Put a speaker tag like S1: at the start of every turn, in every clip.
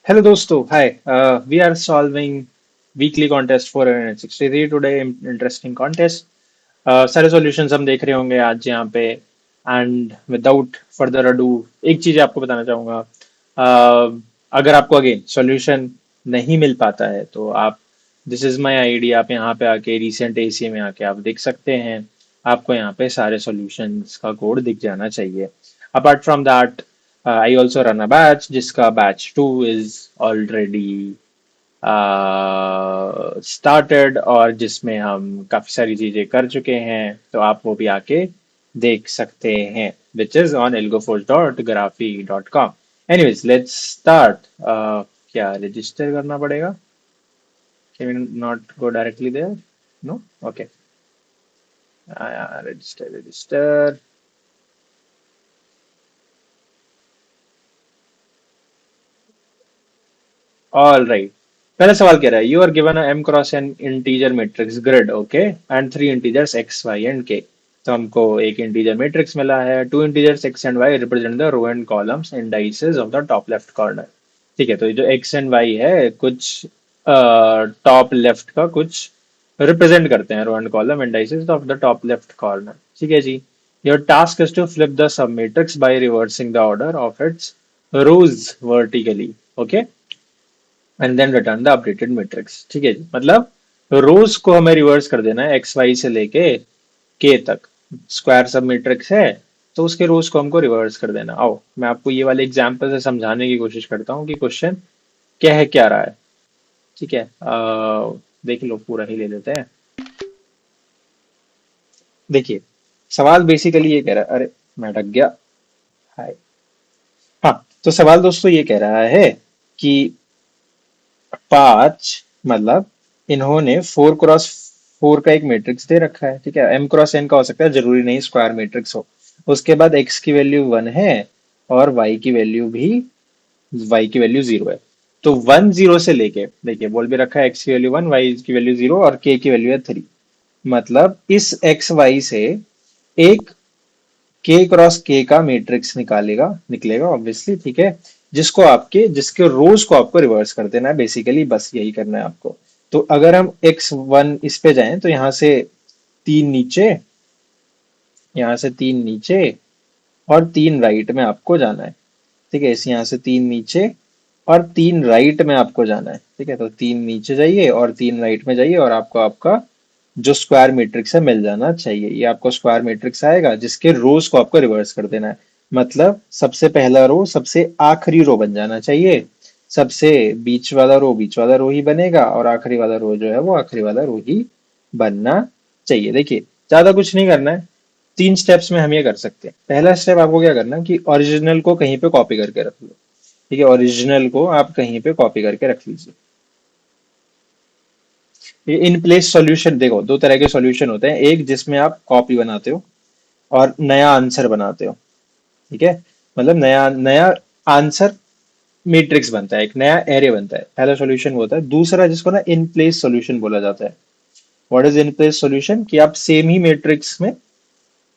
S1: Hello दोस्तों, hi. We are solving weekly contest 463 today. Interesting contest. सारे solutions हम देख रहे होंगे आज यहाँ पे. एंड विदाउट फर्दर अडू एक चीज आपको बताना चाहूंगा. अगर आपको अगेन सॉल्यूशन नहीं मिल पाता है तो आप, दिस इज माय आईडी, आप यहाँ पे आके रिसेंट एसीए में आके आप देख सकते हैं. आपको यहाँ पे सारे सॉल्यूशंस का कोड दिख जाना चाहिए. Apart from that, I also run a batch जिसका बैच 2 इज ऑलरेडी स्टार्टेड, और जिसमें हम काफी सारी चीजें कर चुके हैं, तो आप वो भी आके देख सकते हैं, which is on elgoforce.graphy.com. Anyways let's start. क्या रजिस्टर करना पड़ेगा? Can we not go directly there? No, okay. Register register. All right. पहला सवाल कह रहा है, you are given M cross N integer matrix grid, okay, and three integers X Y and K. तो हमको एक इंटीजर मैट्रिक्स मिला है. Two integers X and Y represent the row and columns indices of the top left corner. ठीक है, तो ये जो एक्स एंड वाई है कुछ टॉप लेफ्ट का कुछ रिप्रेजेंट करते हैं, row and column indices of the top left corner. ठीक है जी. Your task is to flip the sub matrix by reversing the order of its rows vertically. Okay, and then return the updated matrix. ठीक है जी, मतलब रोज को हमें reverse कर देना है एक्स वाई से लेके के तक. स्क्वायर सब मैट्रिक्स है तो उसके रोज को हमको रिवर्स कर देना. आओ मैं आपको ये वाले एग्जांपल से समझाने की कोशिश करता हूँ कि क्वेश्चन क्या रहा है. ठीक है, देख लो, पूरा ही ले लेते हैं. देखिए, सवाल बेसिकली ये कह रहा है, अरे मैं अटक गया. हाय. हाँ, तो सवाल दोस्तों ये कह रहा है कि पांच, मतलब इन्होंने 4x4 का एक मैट्रिक्स दे रखा है. ठीक है, m x n का हो सकता है, जरूरी नहीं स्क्वायर मैट्रिक्स हो. उसके बाद x की वैल्यू 1 है और y की वैल्यू 0 है. तो 1 0 से लेके, देखिए बोल भी रखा है x की वैल्यू 1, y की वैल्यू 0 और k की वैल्यू है 3. मतलब इस एक्स वाई से एक के क्रॉस के का मैट्रिक्स निकलेगा ऑब्वियसली. ठीक है, जिसके रोज को आपको रिवर्स कर देना है, बेसिकली बस यही करना है आपको. तो अगर हम x1 इस पे जाएं तो तीन नीचे यहाँ से तीन नीचे और तीन राइट में आपको जाना है. ठीक है, इस यहाँ से तीन नीचे और तीन राइट में आपको जाना है. ठीक है, तो तीन नीचे जाइए और तीन राइट में जाइए और आपको आपका जो स्क्वायर मैट्रिक्स है मिल जाना चाहिए. ये आपको स्क्वायर मैट्रिक्स आएगा जिसके रोज को आपको रिवर्स कर देना है. मतलब सबसे पहला रो सबसे आखिरी रो बन जाना चाहिए, सबसे बीच वाला रो ही बनेगा, और आखिरी वाला रो जो है वो आखिरी वाला रो ही बनना चाहिए. देखिए, ज्यादा कुछ नहीं करना है. तीन स्टेप्स में हम ये कर सकते हैं. पहला स्टेप आपको क्या करना है कि ओरिजिनल को कहीं पे कॉपी करके रख लो. ठीक है, ओरिजिनल को आप कहीं पे कॉपी करके रख लीजिए. ये इन प्लेस सॉल्यूशन, देखो दो तरह के सॉल्यूशन होते हैं. एक जिसमें आप कॉपी बनाते हो और नया आंसर बनाते हो. ठीक है, मतलब नया नया आंसर मैट्रिक्स बनता है, एक नया एरे बनता है. पहला सॉल्यूशन वो होता है. दूसरा जिसको ना इन प्लेस सॉल्यूशन बोला जाता है. What is in place solution? कि आप सेम ही मैट्रिक्स में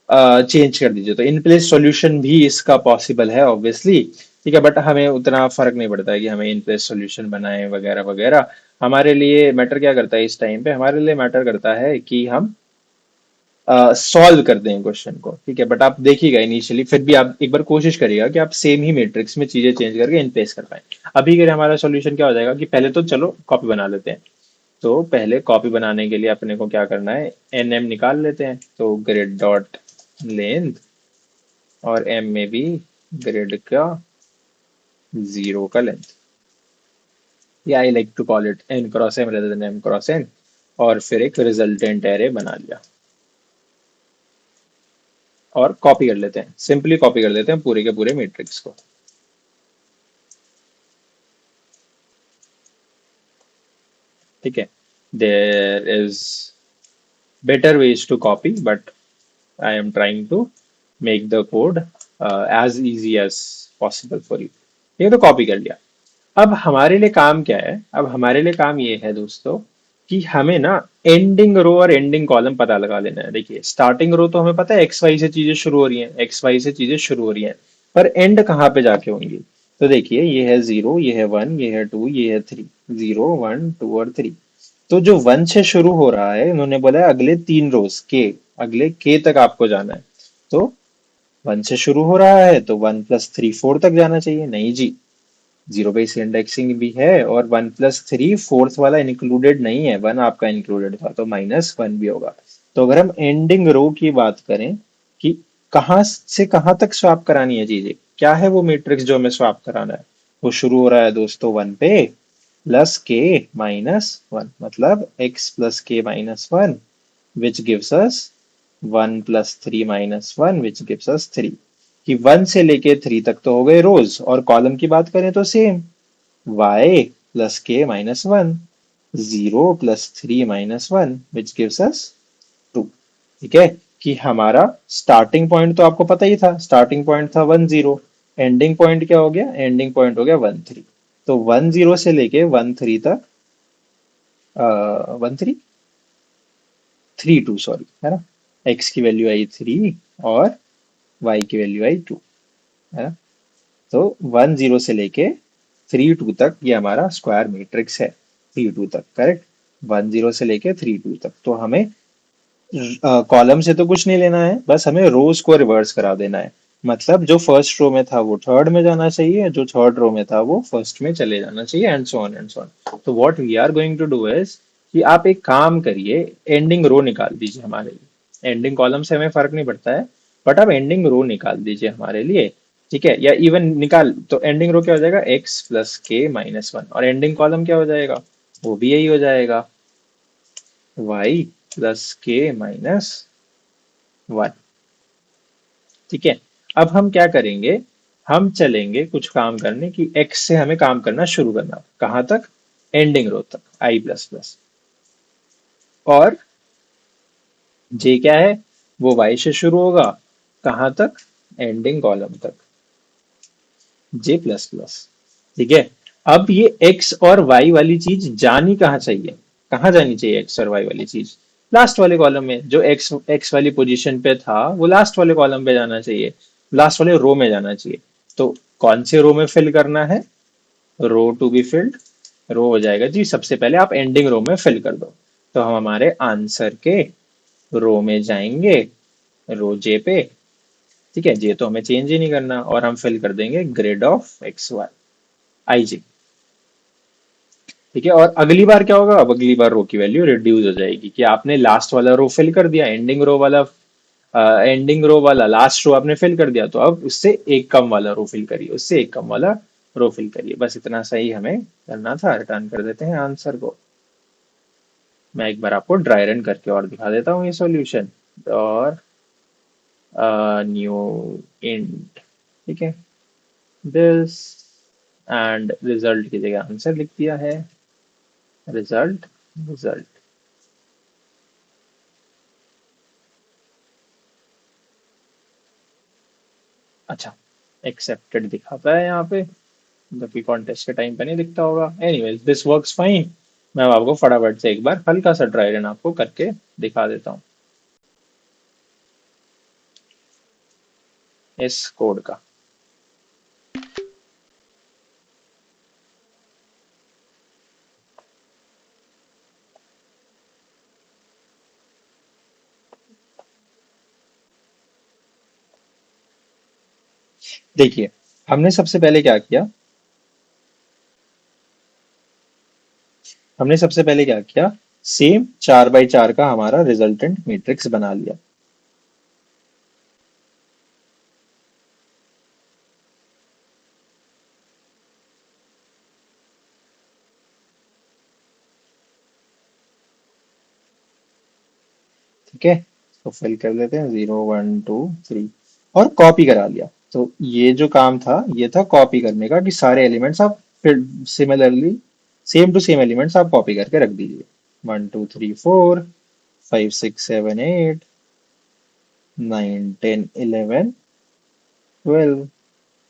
S1: चेंज कर दीजिए. तो इन प्लेस सॉल्यूशन भी इसका पॉसिबल है ऑब्वियसली. ठीक है, बट हमें उतना फर्क नहीं पड़ता है कि हमें इन प्लेस सॉल्यूशन बनाए वगैरह वगैरह. हमारे लिए मैटर क्या करता है इस टाइम पे? हमारे लिए मैटर करता है कि हम सॉल्व कर दें क्वेश्चन को. ठीक है, बट आप देखिएगा इनिशियली, फिर भी आप एक बार कोशिश करिएगा कि आप सेम ही मैट्रिक्स में चीजें चेंज करके इन प्लेस कर पाए. अभी के लिए हमारा सॉल्यूशन क्या हो जाएगा कि पहले तो चलो कॉपी बना लेते हैं. तो पहले कॉपी बनाने के लिए अपने को क्या करना है, एन एम निकाल लेते हैं. तो ग्रिड डॉट लेंथ, और एम में भी ग्रिड का 0 का लेंथ, या I like to call it N cross M rather than M cross N. और फिर एक रिजल्टेंट एरे बना लिया और कॉपी कर लेते हैं, सिंपली कॉपी कर लेते हैं पूरे के पूरे मैट्रिक्स को. ठीक है, there is better ways to copy, but I am trying to make the code as easy as possible for you. ठीक है, तो कॉपी कर लिया. अब हमारे लिए काम क्या है? अब हमारे लिए काम ये है दोस्तों कि हमें ना एंडिंग रो और एंडिंग कॉलम पता लगा लेना है. देखिए, स्टार्टिंग रो तो हमें पता है एक्स वाई से चीजें शुरू हो रही हैं, एक्स वाई से चीजें शुरू हो रही हैं, पर एंड कहाँ पे जाके होंगी? तो देखिए ये है 0, ये है 1, ये है 2, ये है 3। 0 1 2 और 3। तो जो 1 से शुरू हो रहा है, उन्होंने बोला है अगले 3 रोज के, अगले के तक आपको जाना है। तो 1 से शुरू हो रहा है तो 1 + 3 4 तक जाना चाहिए। नहीं जी, जीरो बेस इंडेक्सिंग भी है और 1 + 3 फोर्थ वाला इंक्लूडेड नहीं है, 1 आपका इंक्लूडेड था तो -1 भी होगा। तो अगर हम एंडिंग रो की बात करें कि कहाँ से कहाँ तक स्वैप करानी है चीजें, क्या है वो मैट्रिक्स जो हमें स्वैप कराना है, वो शुरू हो रहा है दोस्तों 1 पे, +k-1, मतलब x + k-1, which gives us 1 + 3 - 1, which gives us 3। कि 1 से लेके 3 तक तो हो गए रोज, और कॉलम की बात करें तो same, y + k-1, 0 + 3 - 1, which gives us 2। ठीक है, कि हमारा स्टार्टिंग पॉइंट तो आपको पता ही था, स्टार्टिंग पॉइंट था 1 0, एंडिंग पॉइंट क्या हो गया, एंडिंग पॉइंट हो गया 1 3। तो 1 0 से लेके 1 3 तक, 1 3 3 2, सॉरी, है ना। x की वैल्यू आई 3 और y की वैल्यू आई 2, है ना। तो 1 0 से लेके 3 2 तक ये हमारा स्क्वायर मैट्रिक्स है, 3 2 तक, करेक्ट। 1 0 से लेके 3 2 तक, तो हमें कॉलम से तो कुछ नहीं लेना है, बस हमें रोज को रिवर्स करा देना है। मतलब जो फर्स्ट रो में था वो थर्ड में जाना चाहिए, जो थर्ड रो में था वो फर्स्ट में चले जाना चाहिए, and so on and so on. तो what we are going to do is कि आप एक काम करिए, एंडिंग रो निकाल दीजिए हमारे लिए। एंडिंग कॉलम से हमें फर्क नहीं पड़ता है, बट आप एंडिंग रो निकाल दीजिए हमारे लिए। ठीक है, या इवन निकाल, तो एंडिंग रो क्या हो जाएगा, x + k-1, और एंडिंग कॉलम क्या हो जाएगा, वो भी यही हो जाएगा, y + k-1। ठीक है, अब हम क्या करेंगे, हम चलेंगे कुछ काम करने की, x से हमें काम करना शुरू करना, कहाँ तक, एंडिंग रो तक, i++। और j क्या है, वो y से शुरू होगा, कहाँ तक, एंडिंग कॉलम तक, j++। ठीक है, अब ये x और y वाली चीज जानी कहाँ चाहिए, कहाँ जानी चाहिए x और y वाली चीज, लास्ट वाले कॉलम में। जो x वाली पोजीशन पे था वो लास्ट वाले कॉलम पे जाना चाहिए, लास्ट वाले रो में जाना चाहिए। तो कौन से रो में फिल करना है, रो टू बी फिल्ड, रो हो जाएगा जी, सबसे पहले आप एंडिंग रो में फिल कर दो। तो हम हमारे आंसर के रो में जाएंगे, रो जे पे। ठीक है, जे तो हमें चेंज ही नहीं करना, और हम फिल कर देंगे ग्रिड ऑफ एक्स वाई, आई जे। ठीक है, और अगली बार क्या होगा, अब अगली बार रो की वैल्यू रिड्यूस हो जाएगी, कि आपने लास्ट वाला रो फिल कर दिया, एंडिंग रो वाला लास्ट रो आपने फिल कर दिया, तो अब उससे एक कम वाला रो फिल करिए, उससे एक कम वाला रो फिल करिए। बस इतना सही हमें करना था, रिटर्न कर देते हैं आंसर को। मैं एक बार आपको ड्राई रन करके और दिखा देता हूँ ये सॉल्यूशन, और न्यू इंट, ठीक है, दिस, एंड रिजल्ट की जगह आंसर लिख दिया है, रिजल्ट, रिजल्ट। अच्छा, एक्सेप्टेड दिखाता है यहाँ पे, जबकि कॉन्टेस्ट के टाइम पे नहीं दिखता होगा। Anyways this works fine. मैं अब आपको फटाफट से एक बार हल्का सा ड्राई रन आपको करके दिखा देता हूँ इस कोड का। देखिए, हमने सबसे पहले क्या किया, हमने सबसे पहले क्या किया, सेम 4 बाई 4 का हमारा रिजल्टेंट मैट्रिक्स बना लिया। ठीक है, तो फिल कर देते हैं 0 1 2 3, और कॉपी करा लिया। तो ये जो काम था ये था कॉपी करने का, कि सारे एलिमेंट्स आप फिर similarly same to same elements आप कॉपी करके रख दीजिए। 1 2 3 4 5 6 7 8 9 10 11 12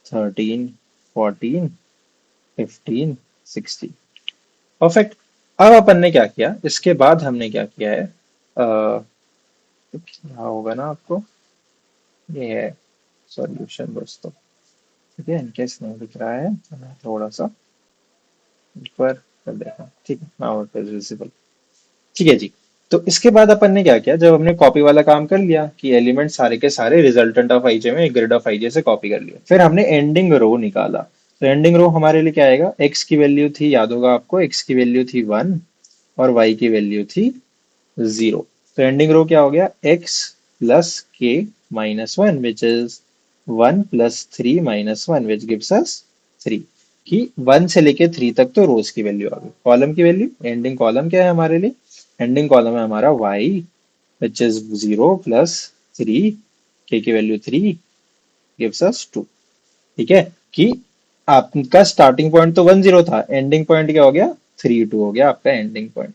S1: 13 14 15 16। परफेक्ट। अब अपन ने क्या किया, इसके बाद हमने क्या किया है, क्या होगा ना आपको, ये है सॉल्यूशन दोस्तों। ठीक है, इनकेस नहीं दिख रहा है तो मैं थोड़ा सा ऊपर कर देता हूँ। ठीक है, नाउ इट इज विजिबल। ठीक है जी। तो इसके बाद अपन ने क्या किया, जब हमने कॉपी वाला काम कर लिया कि एलिमेंट सारे के सारे रिजल्टेंट ऑफ आईजे में ग्रिड ऑफ आईजे से कॉपी कर लिया, फिर हमने एंडिंग रो निकाला। तो एंडिंग रो हमारे लिए क्या आएगा, एक्स की वैल्यू थी, याद होगा आपको, एक्स की वैल्यू थी 1 और वाई की वैल्यू थी 0। तो एंडिंग रो क्या हो गया, एक्स प्लस के minus one which is 1 plus 3 minus one which gives us 3। कि 1 से लेके 3 तक तो रोज की वैल्यू आ गई। कॉलम की वैल्यू, एंडिंग कॉलम क्या है हमारे लिए, एंडिंग कॉलम है हमारा y which is 0 plus 3, k की वैल्यू 3 गिव्स अस 2। ठीक है, कि आपका स्टार्टिंग पॉइंट तो 10 था, एंडिंग पॉइंट क्या हो गया, 32 हो गया आपका एंडिंग पॉइंट।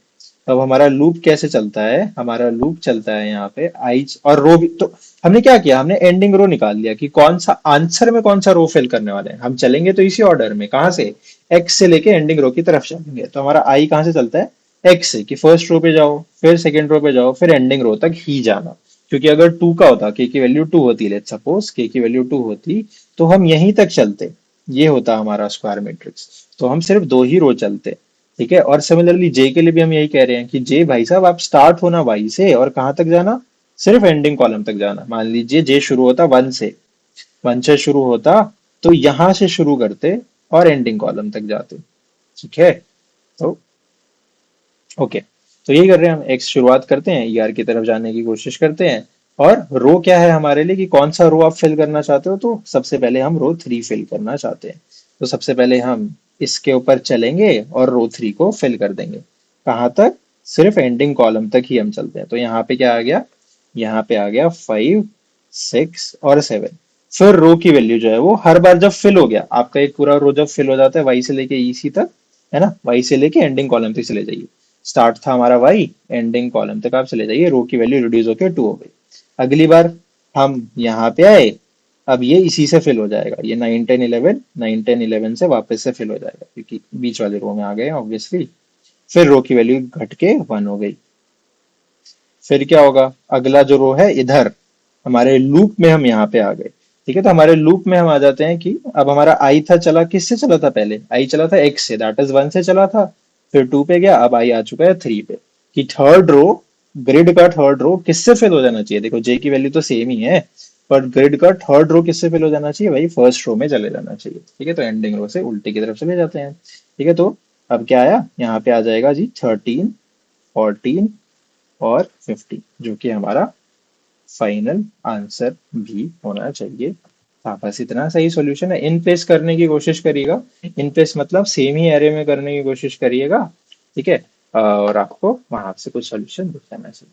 S1: अब हमारा लूप कैसे चलता है, हमारा लूप चलता है यहाँ पे आई और रो भी। तो हमने क्या किया, हमने एंडिंग रो निकाल लिया कि कौन सा आंसर में कौन सा रो फिल करने वाले हैं। हम चलेंगे तो इसी ऑर्डर में, कहाँ से, एक्स से लेके एंडिंग रो की तरफ चलेंगे। तो हमारा आई कहाँ से चलता है, एक्स से, कि फर्स्ट रो पे जाओ, फिर सेकंड रो पे जाओ, फिर एंडिंग रो तक ही जाना। क्योंकि अगर 2 का होता, के की वैल्यू 2 होती, लेट्स सपोज के की वैल्यू 2 होती, तो हम यहीं तक चलते, ये होता हमारा स्क्वायर मैट्रिक्स। तो हम सिर्फ 2 ही रो चलते। ठीक है, और सिमिलरली जे के लिए भी हम यही कह रहे हैं कि जे भाई साहब आप स्टार्ट होना वाई से और कहाँ तक जाना, सिर्फ एंडिंग कॉलम तक जाना। मान लीजिए जे शुरू होता 1 से, 1 से शुरू होता, तो यहां से शुरू करते और एंडिंग कॉलम तक जाते। ठीक है, तो ओके, तो यही कर रहे हैं हम, एक्स शुरुआत करते हैं, ईआर की तरफ जाने की कोशिश करते हैं। और रो क्या है हमारे लिए, कि कौन सा रो आप फिल करना चाहते हो, तो सबसे पहले हम रो 3 फिल करना चाहते हैं। तो सबसे पहले हम इसके ऊपर चलेंगे और रो 3 को फिल कर देंगे। कहाँ तक, सिर्फ एंडिंग कॉलम तक ही हम चलते हैं। तो यहाँ पे क्या आ गया, यहाँ पे आ गया 5 6 और 7। फिर रो की वैल्यू जो है वो हर बार जब फिल हो गया, आपका एक पूरा रो जब फिल हो जाता है वाई से लेके ईसी तक, है ना, वाई से लेके एंडिंग कॉलम तक चले जाइए। स्टार्ट था हमारा वाई, एंडिंग कॉलम तक आप चले जाइए, रो की वैल्यू रिड्यूस होकर 2 हो गई। अगली बार हम यहाँ पे आए, अब ये इसी से फिल हो जाएगा, ये 9 10 11, 9 10 11 से वापस से फिल हो जाएगा, क्योंकि बीच वाले रो में आ गए ऑब्वियसली। फिर रो की वैल्यू घट के 1 हो गई। फिर क्या होगा, अगला जो रो है इधर, हमारे लूप में हम यहाँ पे आ गए। ठीक है, तो हमारे लूप में हम आ जाते हैं कि अब हमारा आई था, चला किससे चला था, पहले आई चला था एक्स से, दैट इज 1 से चला था, फिर 2 पे गया, अब आई आ चुका है 3 पे। कि थर्ड रो, ग्रिड का थर्ड रो किससे फिल हो जाना चाहिए, देखो जे की वैल्यू तो सेम ही है, पर ग्रिड का थर्ड रो किससे फिल हो जाना चाहिए भाई, फर्स्ट रो में चले जाना चाहिए। ठीक है, तो एंडिंग रो से उल्टे की तरफ चले जाते हैं। ठीक है, तो अब क्या आया, यहाँ पे आ जाएगा जी 13 14 और 50, जो कि हमारा फाइनल आंसर भी होना चाहिए। हाँ, बस इतना सही सॉल्यूशन है। इन प्लेस करने की कोशिश करिएगा, इन प्लेस मतलब सेम ही एरे में करने की कोशिश करिएगा। ठीक है, और आपको वहां से कुछ सॉल्यूशन दिख जाना चाहिए।